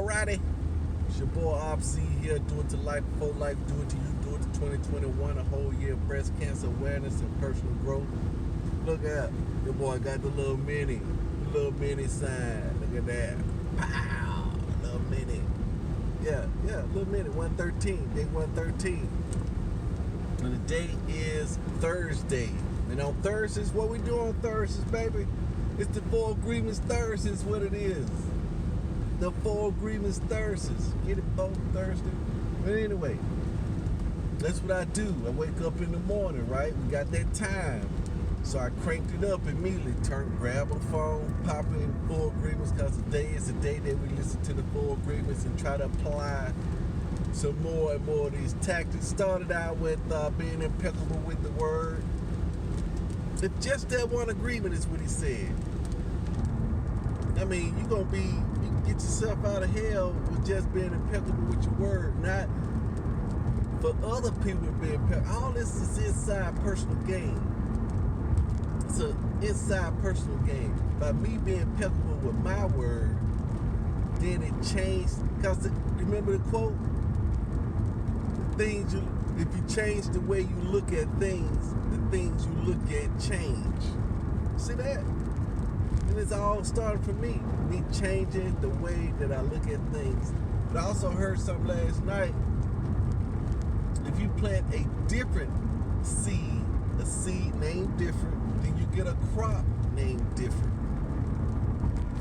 Alrighty. It's your boy OpC here. Do it to life before life. Do it to you. Do it to 2021. A whole year of breast cancer awareness and personal growth. Look at your boy got the little mini sign. Look at that. Pow! Little mini. Yeah, little mini. 113. Day 113. And the day is Thursday. And on Thursdays, what we do on Thursdays, baby? It's the 4 Agreements Thursdays, what it is. The 4 Agreements Thursdays. Get it, folks, Thursday? But anyway, that's what I do. I wake up in the morning, right? We got that time. So I cranked it up immediately. Grab a phone, pop in 4 Agreements, because today is the day that we listen to the 4 Agreements and try to apply some more and more of these tactics. Started out with being impeccable with the word. If just that one agreement is what he said. I mean, you can get yourself out of hell with just being impeccable with your word, not for other people to be impeccable. All this is inside personal gain. It's an inside personal gain. By me being impeccable with my word, then it changed. Because remember the quote? If you change the way you look at things, the things you look at change. See that? And it's all started for me changing the way that I look at things. But I also heard something last night. If you plant a different seed, a seed named different, then you get a crop named different.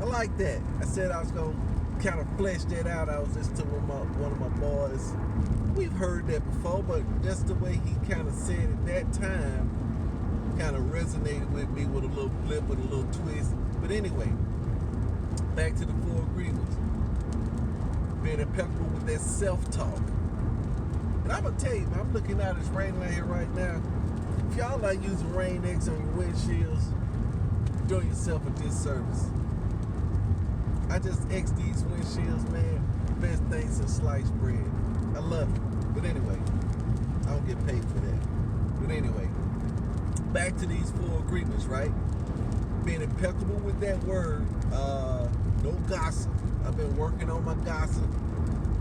I like that. I said I was going to kind of flesh that out. I was listening to one of my boys. We've heard that before, but that's the way he kind of said it that time. Kind of resonated with me with a little blip, with a little twist. But anyway, back to the 4 Agreements. Being impeccable with that self-talk. And I'm going to tell you, man, I'm looking out, it's raining out here right now. If y'all like using Rain X on your windshields, you're doing yourself a disservice. I just X these windshields, man. Best thing since sliced bread. I love it. But anyway, I don't get paid for that. But anyway, back to these 4 agreements, right? Being impeccable with that word. No gossip. I've been working on my gossip.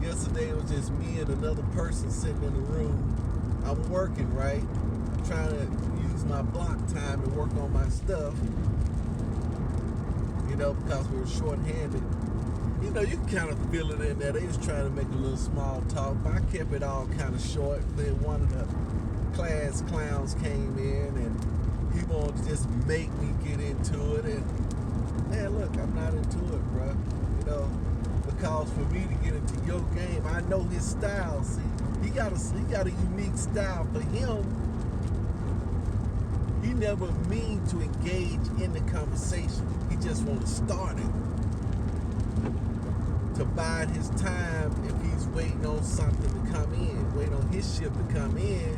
Yesterday it was just me and another person sitting in the room. I'm working, right? I'm trying to use my block time to work on my stuff. You know, because we were short-handed. You know, you can kind of feel it in there. They was trying to make a little small talk, but I kept it all kind of short. Then one of the class clowns came in and he wanted to just make me get into it. And man, look, I'm not into it, bro. You know, because for me to get into your game, I know his style. See, he got a unique style. For him, he never mean to engage in the conversation. He just want to start it. To bide his time if he's waiting on something to come in, waiting on his ship to come in.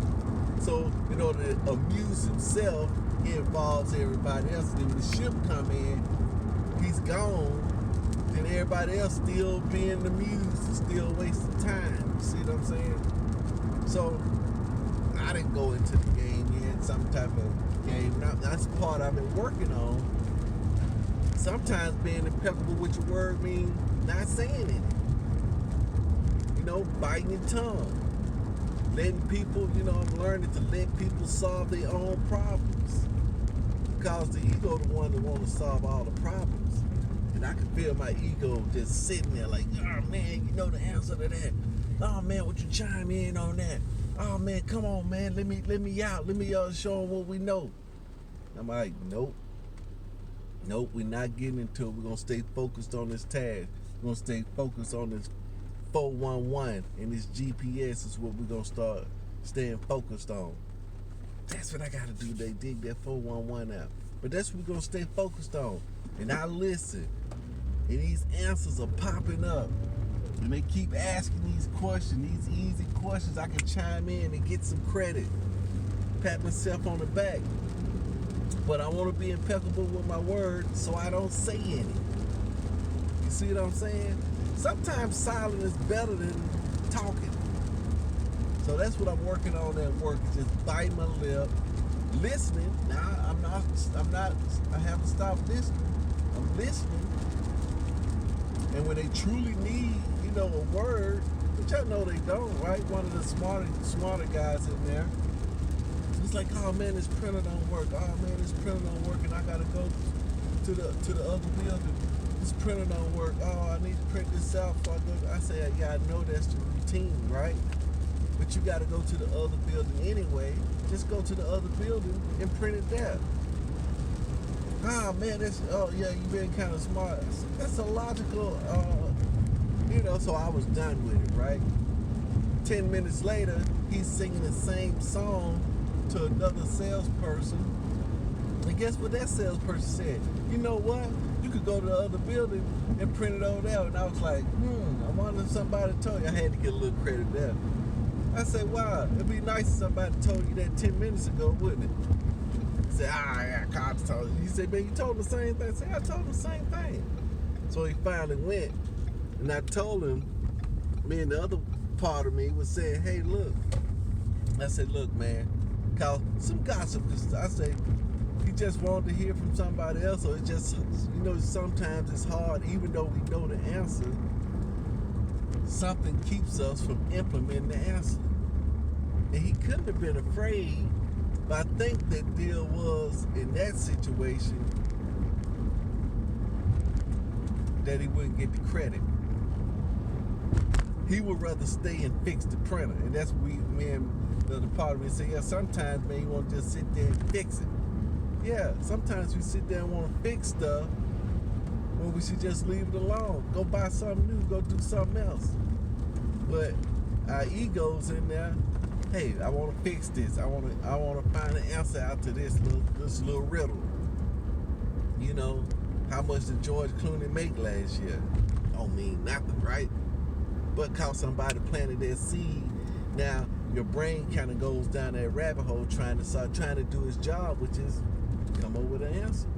So in order to amuse himself, he involves everybody else. And when the ship come in, he's gone. Then everybody else still being amused and still wasting time. You see what I'm saying? So I didn't go into the game yet, some type of game. Now, that's the part I've been working on. Sometimes being impeccable with your word means not saying it. You know, biting your tongue. Letting people, you know, I'm learning to let people solve their own problems. Because the ego the one that want to solve all the problems. And I can feel my ego just sitting there like, oh man, you know the answer to that. Oh man, would you chime in on that? Oh man, come on man, let me out. Let me show them what we know. I'm like, nope, we're not getting into it. We're going to stay focused on this task. We're going to stay focused on this 411, and this GPS is what we're going to start staying focused on. That's what I got to do. They dig that 411 out. But that's what we're going to stay focused on. And I listen. And these answers are popping up. And they keep asking these questions, these easy questions. I can chime in and get some credit. Pat myself on the back. But I want to be impeccable with my word so I don't say any. You see what I'm saying? Sometimes silence is better than talking. So that's what I'm working on at work, is just biting my lip, listening. Now I haven't stopped listening. I'm listening. And when they truly need, a word, which I know they don't, right? One of the smarter guys in there, it's like, oh man, this printer don't work. Oh man, this printer don't work, and I gotta go to the other building. This printer don't work. Oh, I need to print this out before I go. I say, yeah, I know that's the routine, right? But you gotta go to the other building anyway. Just go to the other building and print it there. Ah man, yeah, you being kind of smart. That's a logical, so I was done with it, right? 10 minutes later, he's singing the same song to another salesperson. And guess what that salesperson said? You know what? You could go to the other building and print it over there. And I was like, I wonder if somebody told you. I had to get a little credit there. I said, wow, it'd be nice if somebody told you that 10 minutes ago, wouldn't it? He said, I got cops told you. He said, man, you told him the same thing. I said, I told him the same thing. So he finally went, and I told him, me and the other part of me was saying, hey, look. I said, look, man, cause some gossip. I say, he just wanted to hear from somebody else, or it's just, sometimes it's hard, even though we know the answer, something keeps us from implementing the answer. And he couldn't have been afraid, but I think the deal was, in that situation, that he wouldn't get the credit. He would rather stay and fix the printer. And that's what me and the department say, yeah, sometimes, man, you want to just sit there and fix it. Yeah, sometimes we sit there and want to fix stuff when we should just leave it alone. Go buy something new, go do something else. But our ego's in there. Hey, I want to fix this. I want to find an answer out to this little riddle. How much did George Clooney make last year? Don't mean nothing, right? But cause somebody planted their seed. Now your brain kind of goes down that rabbit hole trying to do its job, which is come up with an answer.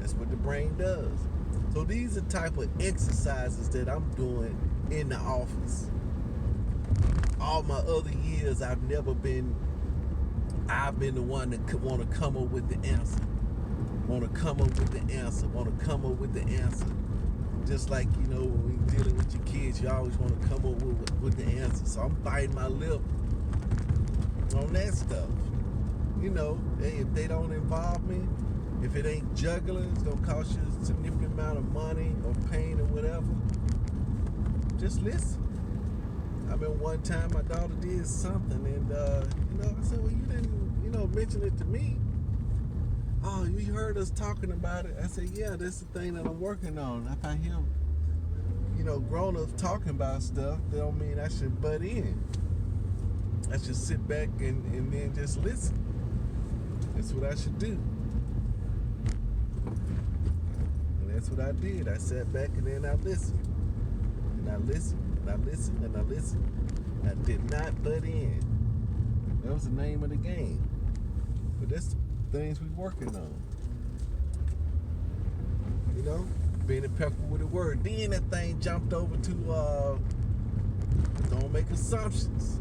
That's what the brain does. So these are type of exercises that I'm doing in the office. All my other years, I've been the one that want to come up with the answer. Want to come up with the answer. Just like, when you're dealing with your kids, you always want to come up with the answer. So I'm biting my lip on that stuff. Hey, if they don't involve me, if it ain't juggling, it's going to cost you a significant amount of money or pain or whatever, just listen. I mean, one time my daughter did something, and, I said, well, you didn't, mention it to me. Oh, you heard us talking about it. I said, yeah, that's the thing that I'm working on. If I hear, grown-ups talking about stuff, that don't mean I should butt in. I should sit back and then just listen. That's what I should do. And that's what I did. I sat back and then I listened. And I listened, and I listened, and I listened. I did not butt in. That was the name of the game. But that's things we working on. Being impeccable with the word. Then that thing jumped over to don't make assumptions.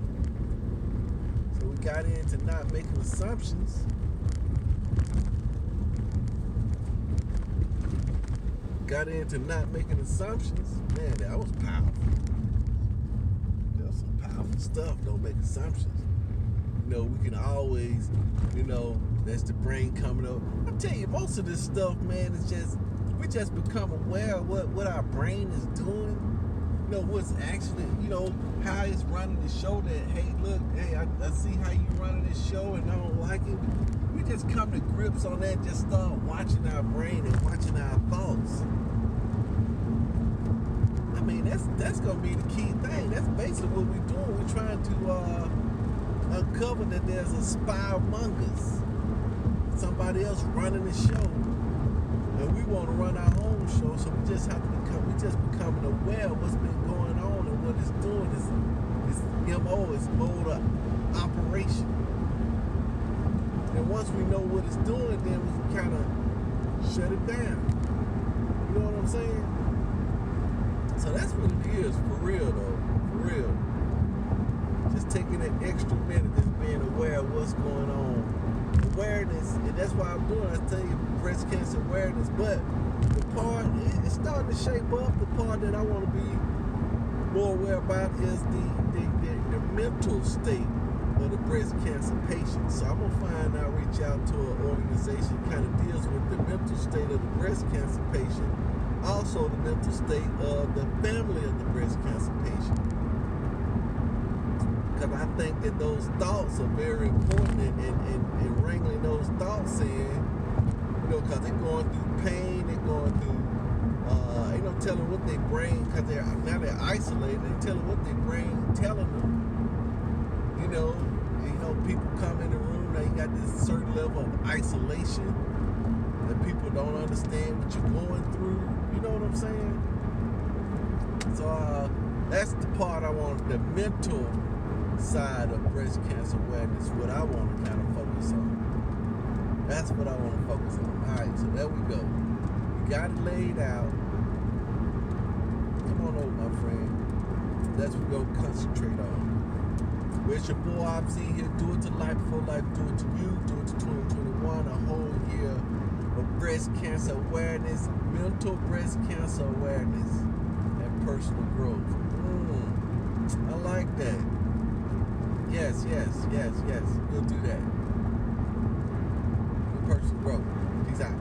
So we got into not making assumptions. Man, that was powerful. That was some powerful stuff. Don't make assumptions. We can always, that's the brain coming up. I tell you, most of this stuff, man, is just, we just become aware of what our brain is doing. What's actually, how it's running the show that, hey, look, hey, I see how you running this show and I don't like it. We just come to grips on that, just start watching our brain and watching our thoughts. I mean, that's going to be the key thing. That's basically what we're doing. We're trying to uncover that there's a spy among us, somebody else running the show, and we want to run our own show. So we just becoming aware of what's been going on and what it's doing. Is MO, is mode of operation. And once we know what it's doing, then we kind of shut it down. You know what I'm saying? So that's what it is, for real though, for real. Just taking that extra minute, just being aware of what's going on. Awareness, and that's why I'm doing. I tell you, breast cancer awareness. But the part it's starting to shape up. The part that I want to be more aware about is the mental state of the breast cancer patient. So I'm gonna find out, reach out to an organization that kind of deals with the mental state of the breast cancer patient, also the mental state of the family of the breast cancer patient. Because I think that those thoughts are very important, and wrangling those thoughts in, because they're going through pain, they're going through, ain't no telling what their brain, because they're isolated, they're telling what their brain telling them. People come in the room, now you got this certain level of isolation, that people don't understand what you're going through. You know what I'm saying? So that's the part I want, the mental side of breast cancer awareness, what I want to kind of focus on. That's what I want to focus on. Alright, so there we go. You got it laid out. Come on over, my friend. That's what we're going to concentrate on. Where's your boy IZ here? Do it to life before life. Do it to you. Do it to 2021. A whole year of breast cancer awareness, mental breast cancer awareness, and personal growth. I like that. Yes. We'll do that. Personal growth. Peace out.